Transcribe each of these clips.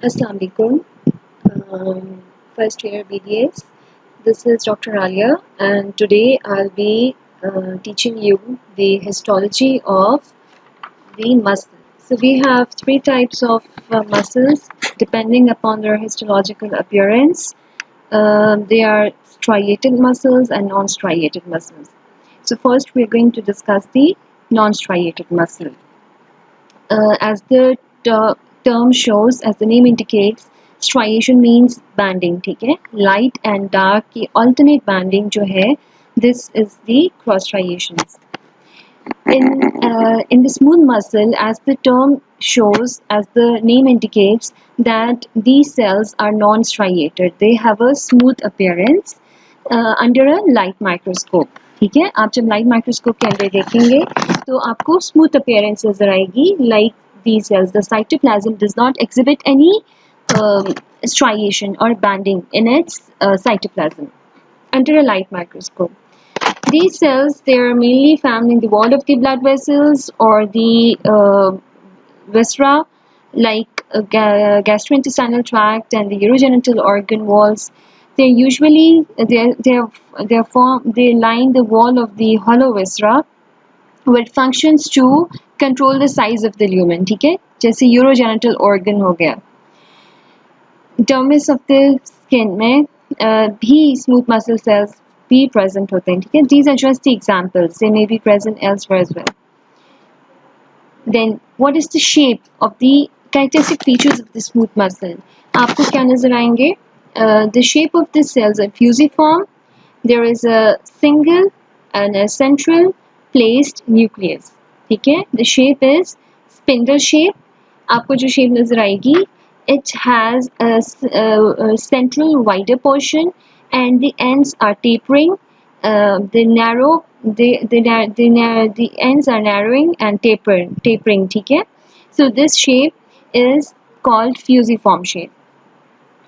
Assalamu alaikum. First year BDS. This is Dr. Alia, and today I'll be teaching you the histology of the muscle. So we have three types of muscles depending upon their histological appearance. They are striated muscles and non-striated muscles. So first we're going to discuss the non-striated muscle. As the term shows, as the name indicates, striation means banding. ठीक है, light and dark की alternate banding जो है, this is the cross striations. In the smooth muscle, as the term shows, as the name indicates, that these cells are non-striated. They have a smooth appearance under a light microscope. ठीक है, आप जब light microscope के अंदर देखेंगे तो आपको smooth appearance नजर आएगी like these cells. The cytoplasm does not exhibit any striation or banding in its cytoplasm under a light microscope. These cells, they are mainly found in the wall of the blood vessels or the viscera, like gastrointestinal tract and the urogenital organ walls. They usually they line the wall of the hollow viscera, which functions to control the size of the lumen. ठीक है, जैसे urogenital organ हो गया. Dermis of the skin में भी smooth muscle cells भी present होते हैं. ठीक है, these are just the examples. They may be present elsewhere as well. Then what is the shape of the characteristic features of the smooth muscle? आपको क्या नजर आएंगे? The shape of the cells are fusiform. There is a single and a central placed nucleus. ठीक है, the shape is spindle shape. आपको जो shape नजर आएगी, it has a central wider portion and the ends are tapering. The ends are narrowing and tapering. ठीक है, so this shape is called fusiform shape.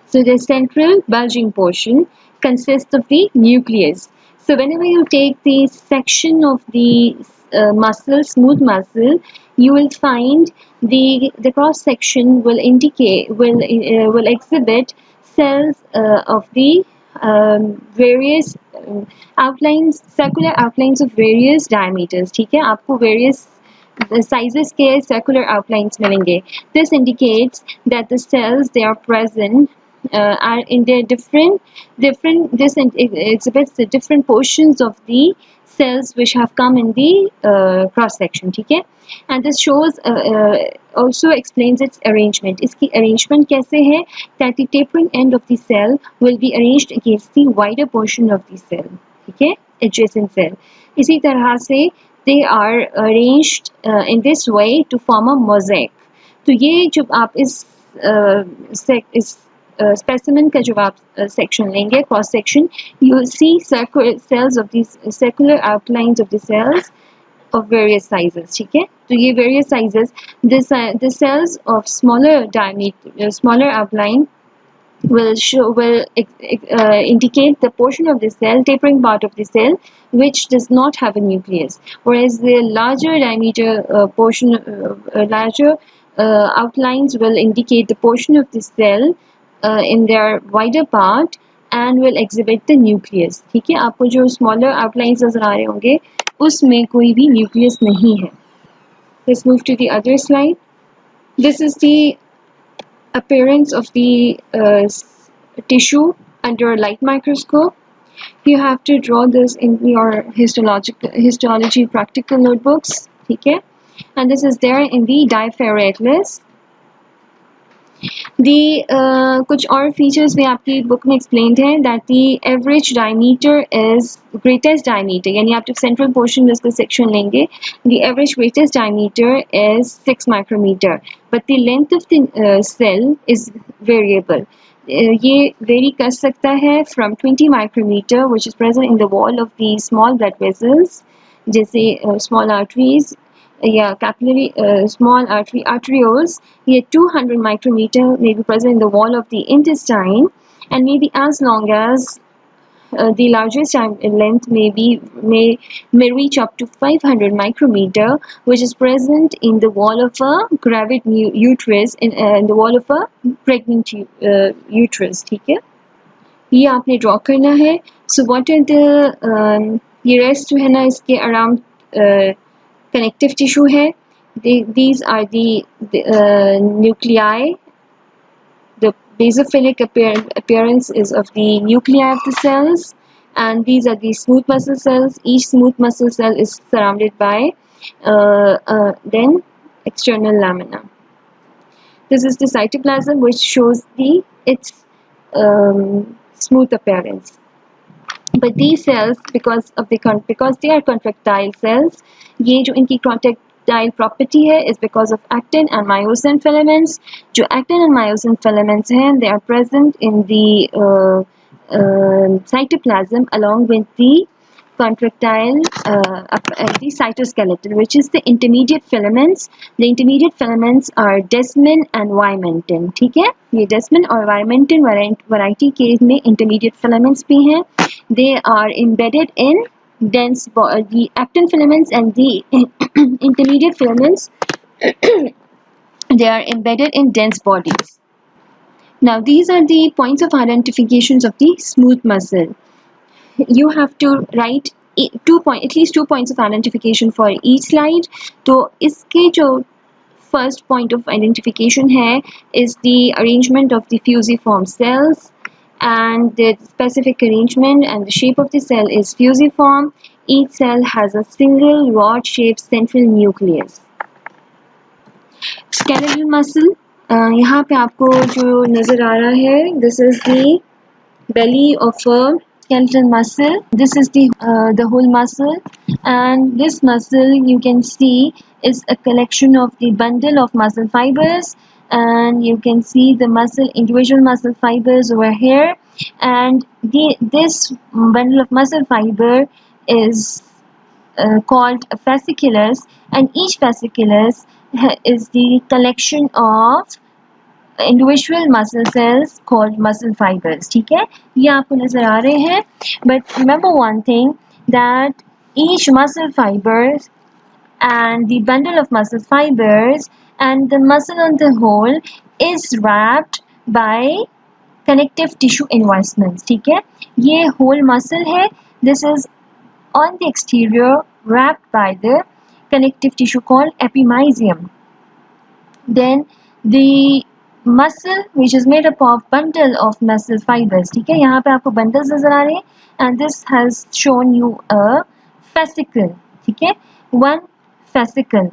So the central bulging portion consists of the nucleus. So whenever you take the section of the muscle, smooth muscle, you will find the cross section will exhibit cells of the various outlines, circular outlines of various diameters. ठीक है, आपको various sizes के circular outlines मिलेंगे. This indicates that the cells, they are present are in their different this exhibits the different portions of the cells which have come in the cross section. ठीक है, and this shows also explains its arrangement. इसकी arrangement कैसे है? That the tapering end of the cell will be arranged against the wider portion of the cell. ठीक है, adjacent cell. इसी तरह से they are arranged in this way to form a mosaic. तो ये जब आप इस specimen का जब आप section लेंगे, cross section, you will see cells of these circular outlines of the cells of various sizes. ठीक है, तो ये various sizes, the cells of smaller diameter, smaller outline will indicate the portion of the cell, tapering part of the cell, which does not have a nucleus, whereas the larger diameter larger outlines will indicate the portion of the cell in their wider part and will exhibit the nucleus. ठीक है, आपको जो smaller outlines नजर आ रहे होंगे उसमें कोई भी nucleus नहीं है. Let's move to the other slide. This is the appearance of the tissue under a light microscope. You have to draw this in your histology practical notebooks. ठीक है, and this is there in the diaphragm atlas. The कुछ और features में आपकी book में explained है that the average diameter is greatest diameter, यानी आप जब central portion में इसको section लेंगे, the average greatest diameter is 6 micrometer, but the length of the cell is variable. ये vary कर सकता है from 20 micrometer, which is present in the wall of the small blood vessels, जैसे small arteries या capillary small arterioles. ये 200 micrometer may be present in the wall of the intestine and may be as long as the largest length may reach up to 500 micrometer, which is present in the wall of a gravid uterus, in the wall of a pregnant uterus. ठीक है, ये आपने draw करना है. So what are the ये rest जो है ना इसके अराउंड connective tissue है. These are the nuclei. The basophilic appearance is of the nuclei of the cells, and these are the smooth muscle cells. Each smooth muscle cell is surrounded by then external lamina. This is the cytoplasm, which shows its smooth appearance. But these cells, because they are contractile cells, ये जो इनकी contractile property है is because of actin and myosin filaments. जो actin and myosin filaments हैं, they are present in the cytoplasm along with the contractile the cytoskeleton, which is the intermediate filaments. The intermediate filaments are Desmin and Vimentin. ठीक है, ये Desmin और Vimentin variety case में intermediate filaments भी हैं. They are embedded in dense the actin filaments and the intermediate filaments. They are embedded in dense bodies. Now these are the points of identifications of the smooth muscle. You have to write at least 2 points of identification for each slide. तो इसके जो first point of identification है is the arrangement of the fusiform cells, and the specific arrangement and the shape of the cell is fusiform. Each cell has a single rod-shaped central nucleus. Skeletal muscle, यहाँ पे आपको जो नज़र आ रहा है, this is the belly of a skeletal muscle. This is the whole muscle, and this muscle you can see is a collection of the bundle of muscle fibers, and you can see the individual muscle fibers over here, and this bundle of muscle fiber is called a fasciculus, and each fasciculus is the collection of individual muscle cells called muscle fibers. ठीक है, ये आपको नजर आ रहे हैं. But remember one thing, that each muscle fibers and the bundle of muscle fibers and the muscle on the whole is wrapped by connective tissue investments. ठीक है, ये whole muscle है. This is on the exterior wrapped by the connective tissue called epimysium. Then the muscle which is made up of bundle of muscle fibers. ठीक है, यहाँ पे आपको bundles नजर आ रहे हैं, and this has shown you a fascicle. ठीक है, one fascicle,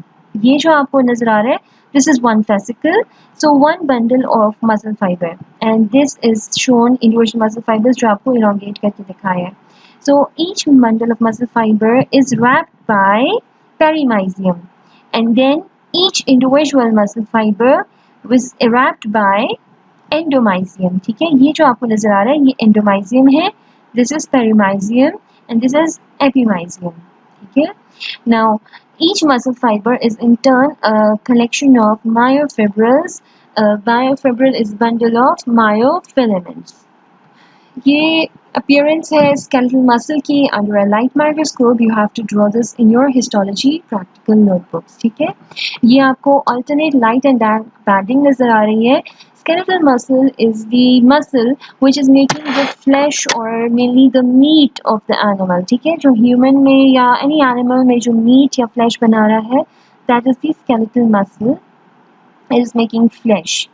ये जो आपको नजर आ रहा है, this is one fascicle. So one bundle of muscle fiber, and this is shown individual muscle fibers जो आपको elongate करके दिखाया है. So each bundle of muscle fiber is wrapped by perimysium, and then each individual muscle fiber was wrapped by endomysium. ठीक है, ये जो आपको नजर आ रहा है ये endomysium है, this is perimysium, and this is epimysium. ठीक है, now each muscle fiber is in turn a collection of myofibrils. Myofibril is bundle of myofilaments. ये appearance है skeletal muscle की under a light microscope. You have to draw this in your histology practical notebooks. ठीक है, ये आपको alternate light and dark banding नजर आ रही है. Skeletal muscle is the muscle which is making the flesh or mainly the meat of the animal. ठीक है, जो human में या any animal में जो meat या flesh बना रहा है, that is the skeletal muscle. It is making flesh.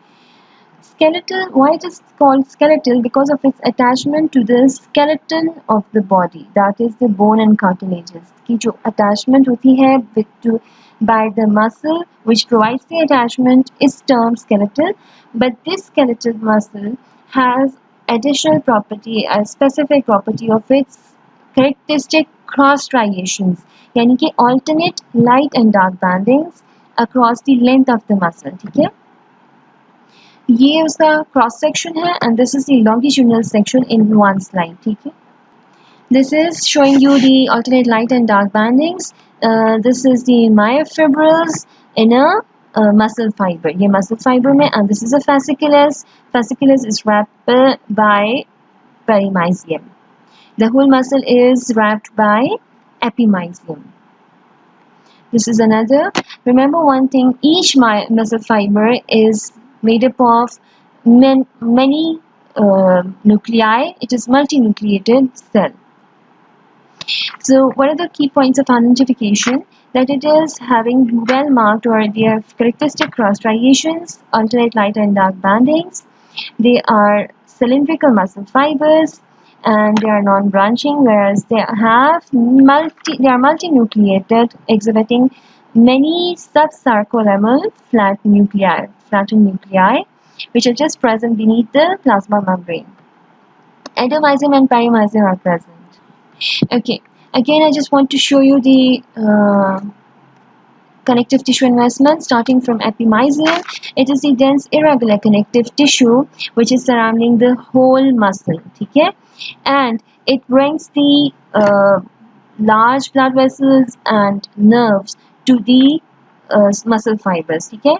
Skeletal, why it is called skeletal? Because of its attachment to the skeleton of the body, that is the bone and cartilages. की जो attachment होती है by the muscle which provides the attachment is termed skeletal. But this skeletal muscle has additional property, a specific property of its characteristic cross striations, यानी कि alternate light and dark bandings across the length of the muscle. ठीक है, ये उसका cross section है, and this is the longitudinal section in one slide. ठीक है, this is showing you the alternate light and dark bandings. This is the myofibrils in a muscle fiber. ये muscle fiber में, and this is a fasciculus. Fasciculus is wrapped by perimysium. The whole muscle is wrapped by epimysium. This is another. Remember one thing, each muscle fiber is made up of many nuclei. It is multinucleated cell. So what are the key points of identification? That it is having well marked or their characteristic cross striations, alternate light and dark bandings. They are cylindrical muscle fibers and they are non-branching, whereas they are multinucleated, exhibiting many subsarcolemmal flattened nuclei, which are just present beneath the plasma membrane. Endomysium and perimysium are present. Okay, again I just want to show you the connective tissue investment starting from epimysium. It is the dense irregular connective tissue which is surrounding the whole muscle, okay? And it brings the large blood vessels and nerves to the muscle fibers, okay?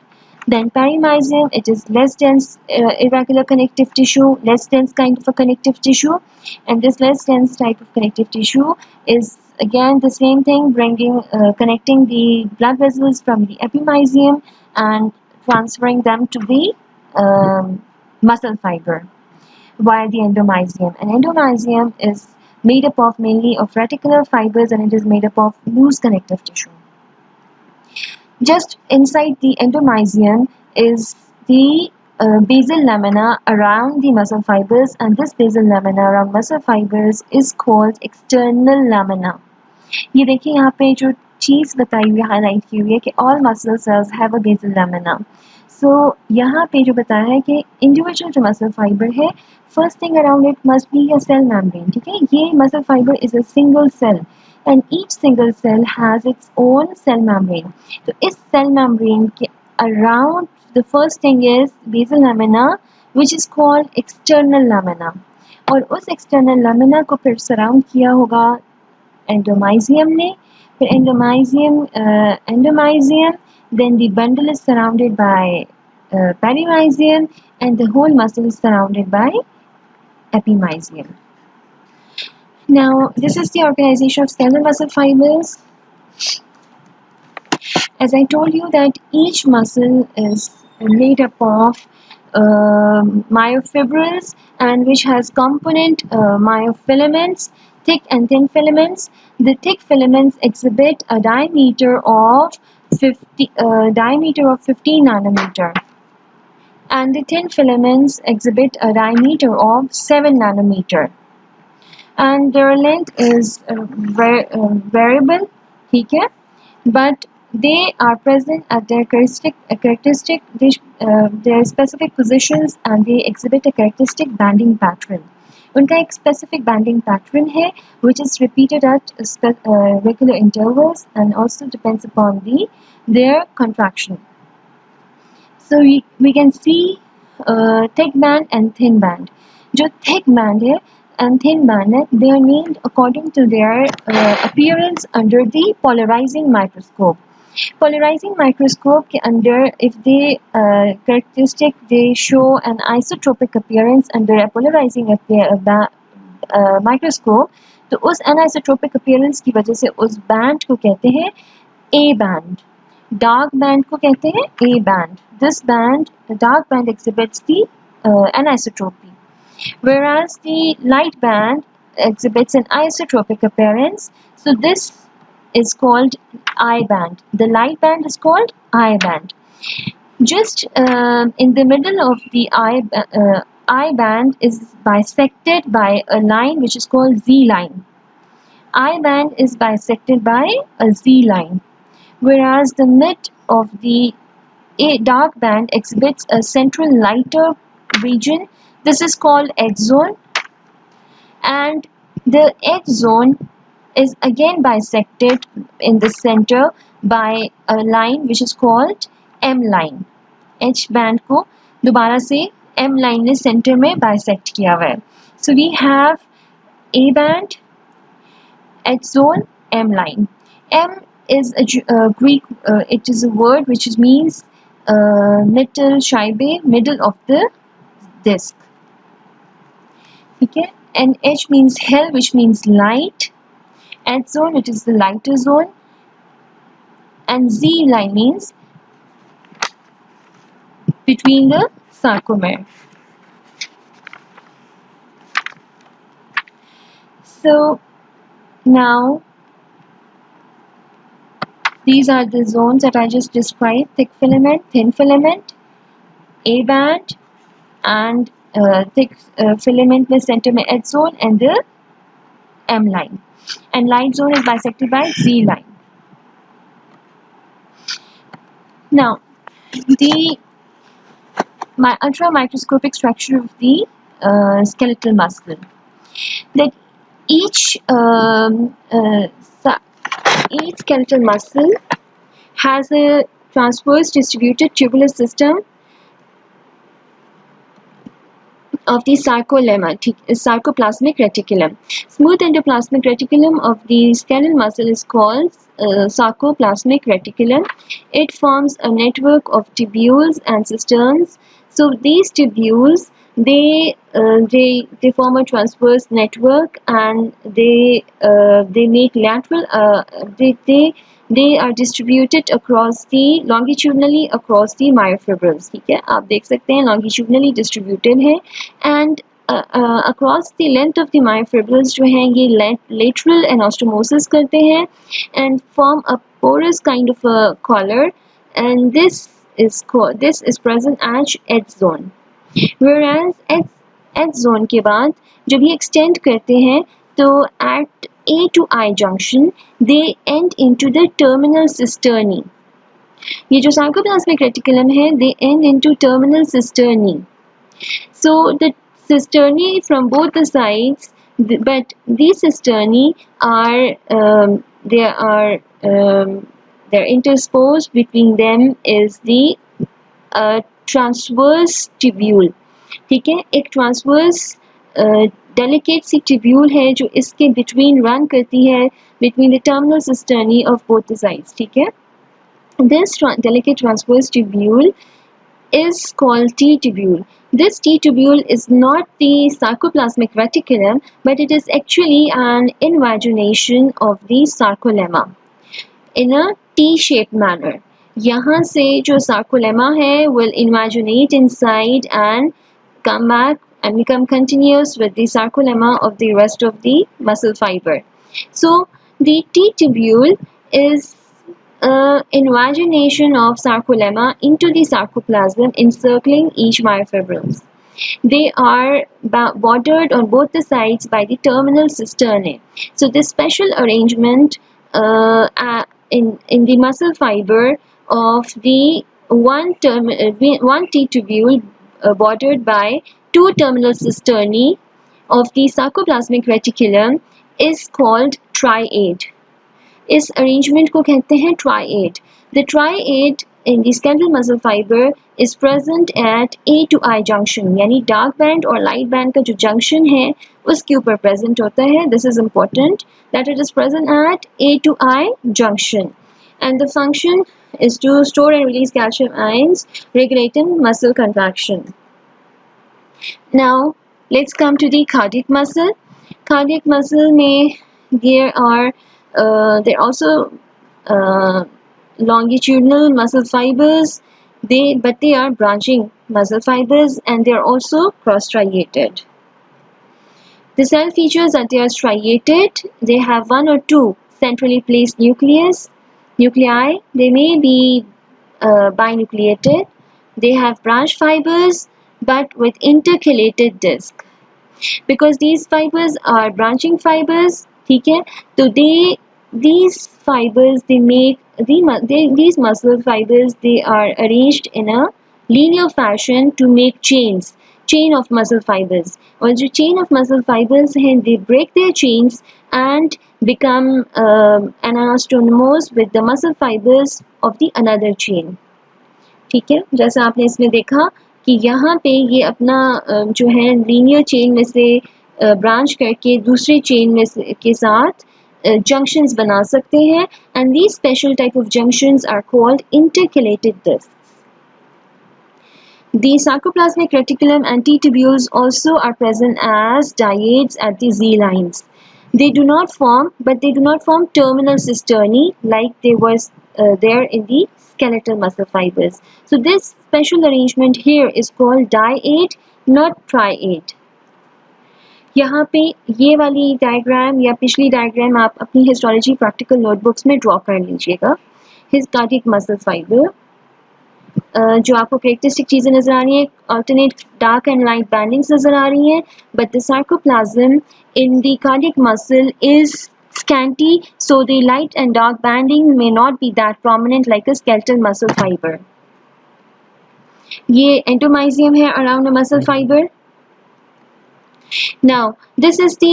Then perimysium, it is less dense irregular connective tissue, less dense kind of a connective tissue, and this less dense type of connective tissue is again the same thing, bringing connecting the blood vessels from the epimysium and transferring them to the muscle fiber via the endomysium. And endomysium is made up of mainly of reticular fibers, and it is made up of loose connective tissue. Just inside the endomysium is the basal lamina around the muscle fibers, and this basal lamina around muscle fibers is called external lamina. ये देखिए यहाँ पे जो चीज़ बताई हुई highlight की हुई है कि all muscle cells have a basal lamina. So यहाँ पे जो बताया है कि individual जो muscle fiber है, first thing around it must be a cell membrane. ठीक है, ये muscle fiber is a single cell and each single cell has its own cell membrane. तो इस cell membrane के around the first thing is basal lamina which is called external lamina. और उस external lamina को फिर surround किया होगा endomysium ने, फिर endomysium, then the bundle is surrounded by perimysium and the whole muscle is surrounded by epimysium. Now this is the organization of skeletal muscle fibers. As I told you that each muscle is made up of myofibrils and which has component myofilaments, thick and thin filaments. The thick filaments exhibit a diameter of 15 nanometer, and the thin filaments exhibit a diameter of 7 nanometer, and their length is variable, okay? But they are present at their their specific positions and they exhibit a characteristic banding pattern. उनका एक specific banding pattern है which is repeated at regular intervals and also depends upon their contraction. So we can see thick band and thin band. जो thick band है and thin band है, they are named according to their appearance under the polarizing microscope. Polarizing microscope के अंदर if they characteristic they show an isotropic appearance under a polarizing microscope, तो उस anisotropic appearance की वजह से उस band को कहते हैं A band. Dark band को कहते हैं A band. This band, the dark band exhibits the anisotropy, whereas the light band exhibits an isotropic appearance. So this is called I band. The light band is called I band. Just in the middle of the I band is bisected by a line which is called Z line. I band is bisected by a Z line, whereas the mid of the dark band exhibits a central lighter region. This is called edge zone, and the edge zone is again bisected in the center by a line which is called M line. H band को दोबारा से M line ने center में bisect किया हुआ है. So we have A band, edge zone, M line. M is a Greek. It is a word which means middle of the disc. Okay. and H means hell, which means light, H zone, which is the lighter zone, and Z line means between the sarcomere. So now these are the zones that I just described: thick filament, thin filament, A band, and thick filament with center में H zone and the M line, and light zone is bisected by Z line. Now the ultra microscopic structure of the skeletal muscle, that each each skeletal muscle has a transverse distributed tubular system of the sarcoplasmic reticulum. Smooth endoplasmic reticulum of the skeletal muscle is called sarcoplasmic reticulum. It forms a network of tubules and cisterns. So these tubules, they form a transverse network, and they make lateral they are distributed across the longitudinally across the myofibrils. ठीक है, आप देख सकते हैं longitudinally distributed है, and across the length of the myofibrils जो हैं ये lateral anastomosis करते हैं and form a porous kind of a collar, and this is present as H zone. Whereas H zone के बाद जब ये extend करते हैं तो at A to I junction they end into the terminal cisternae. ये जो sarcoplasmic reticulum है they end into terminal cisternae. So the cisternae from both the sides, but these cisternae are they're interspersed between them is the transverse tubule. ठीक है, एक transverse delicate सी tubule है जो इसके between run करती है between the terminal cisternae of both the sides. ठीक है, this delicate transverse tubule is called T-tubule. This T-tubule is not the sarcoplasmic reticulum, but it is actually an invagination of the sarcolemma in a T-shaped manner. यहाँ से जो sarcolemma है will invaginate inside and come back and become continuous with the sarcolemma of the rest of the muscle fiber. So the T-tubule is invagination of sarcolemma into the sarcoplasm encircling each myofibrils. They are bordered on both the sides by the terminal cisternae. So this special arrangement in the muscle fiber of the one T-tubule bordered by two terminal cisternae of the sarcoplasmic reticulum is called triad. इस arrangement को कहते हैं triad. The triad in the skeletal muscle fiber is present at A to I junction, यानी dark band और light band का जो junction है उसके ऊपर present होता है. This is important that it is present at A to I junction, and the function is to store and release calcium ions, regulating muscle contraction. Now let's come to the cardiac muscle. Cardiac muscle में there are also longitudinal muscle fibers, but they are branching muscle fibers, and they are also cross-striated. The cell features that they are striated. They have one or two centrally placed nuclei. They may be binucleated. They have branch fibers but with intercalated disc. Because these fibers are branching fibers, ठीक है, तो these fibers they make these muscle fibers, they are arranged in a linear fashion to make chain of muscle fibers. और जो chain of muscle fibers हैं they break their chains and become anastomose with the muscle fibers of the another chain. ठीक है, जैसा आपने इसमें देखा कि यहाँ पे ये अपना जो है लीनियर चेन में से ब्रांच करके दूसरे चेन में के साथ junctions बना सकते हैं, and these special type of junctions are called intercalated discs. The sarcoplasmic reticulum and T-tubules also are present as diads at the Z lines. They do not form, but they do not form terminal cisternae like they was there in the skeletal muscle fibers. So this special arrangement here is called diad, not triad. यहाँ पे ये वाली diagram या पिछली diagram आप अपनी histology practical notebooks में draw कर लीजिएगा. हिज कार्डियक मसल फाइबर जो आपको करेक्टरिस्टिक चीज़ें नज़र आ रही हैं, अल्टरनेट डार्क एंड लाइट बैंडिंग्स नज़र आ रही हैं, but the sarcoplasm in the cardiac muscle is scanty, so the light and dark banding may not be that prominent like a skeletal muscle fiber. ये endomysium है around a muscle fiber. Now, this is the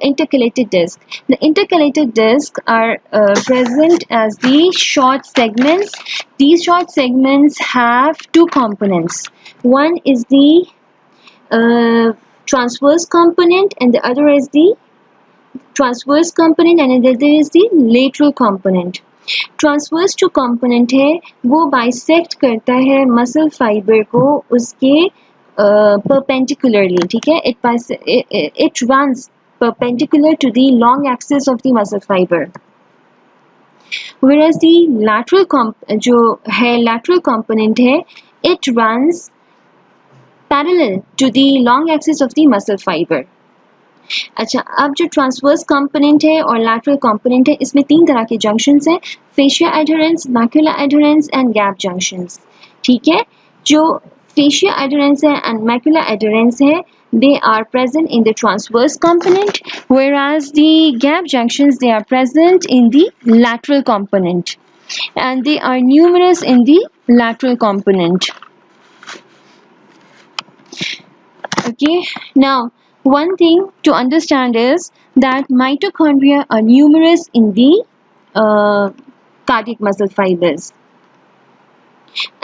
intercalated disc. The intercalated discs are present as the short segments. These short segments have two components. One is the transverse component and the other is the transverse component and another is the lateral component. Transverse जो component है वो bisect करता है muscle fibre को उसके perpendicularly, ठीक है. It runs perpendicular to the long axis of the muscle fiber, whereas the lateral जो है lateral component है, it runs parallel to the long axis of the muscle fiber. अच्छा, अब जो ट्रांसवर्स कंपोनेंट है और लैटरल कंपोनेंट है, इसमें तीन तरह के जंक्शंस हैं, fascia adherence, macula adherence and gap junctions. ठीक है, जो फेशिया एडहेरेंस है एंड मैक्युला एडहेरेंस है, they are present in the transverse component, whereas the gap junctions, they are present in the lateral component, and they are numerous in the lateral component. Okay, now one thing to understand is that mitochondria are numerous in the cardiac muscle fibers.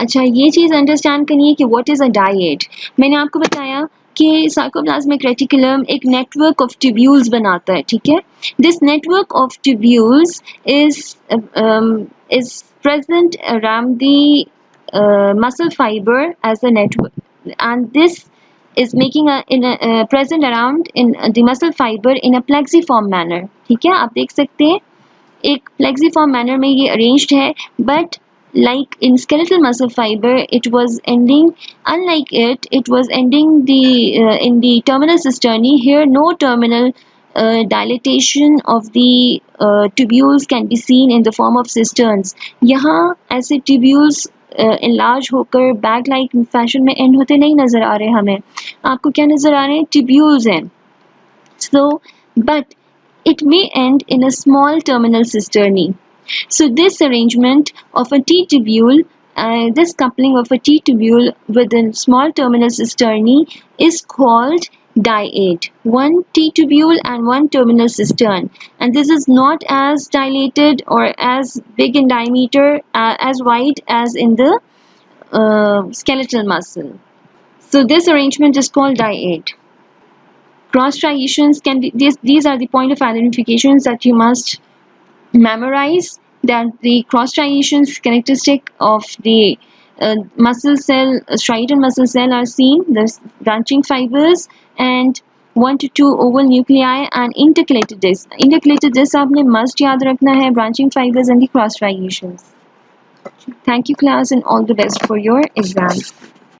अच्छा, ये चीज़ understand करिए कि what is a died. मैंने आपको बताया कि sarcoplasmic reticulum एक network of tubules बनाता है. ठीक है, this network of tubules is present around the muscle fibre as a network, and this is making present around in the muscle fiber in a plexiform manner. ठीक है, आप देख सकते हैं एक plexiform manner में ये arranged है, but like in skeletal muscle fiber it was ending, unlike it was ending in the terminal cisternae. Here no terminal dilatation of the tubules can be seen in the form of cisterns. यहाँ ऐसे tubules enlarge होकर bag like fashion में and होते नहीं नज़र आ रहे हमें. आपको क्या नज़र आ रहे हैं? ट्यूब्यूल्स हैं. So, but it may end in a small terminal cisternae. So this arrangement of a T-tubule, this coupling of a T-tubule with a small terminal cisternae is called diad. One T-tubule and one terminal cistern, and this is not as dilated or as big in diameter, as wide as in the skeletal muscle. So this arrangement is called diad. Cross striations can be, these are the point of identifications that you must memorize, that the cross striations characteristic of the muscle cell, striated muscle cell are seen, the branching fibers and 1 to 2 oval nuclei and intercalated disc. Intercalated disc आपने must याद रखना है, branching fibers and the cross striations. Thank you class and all the best for your exams.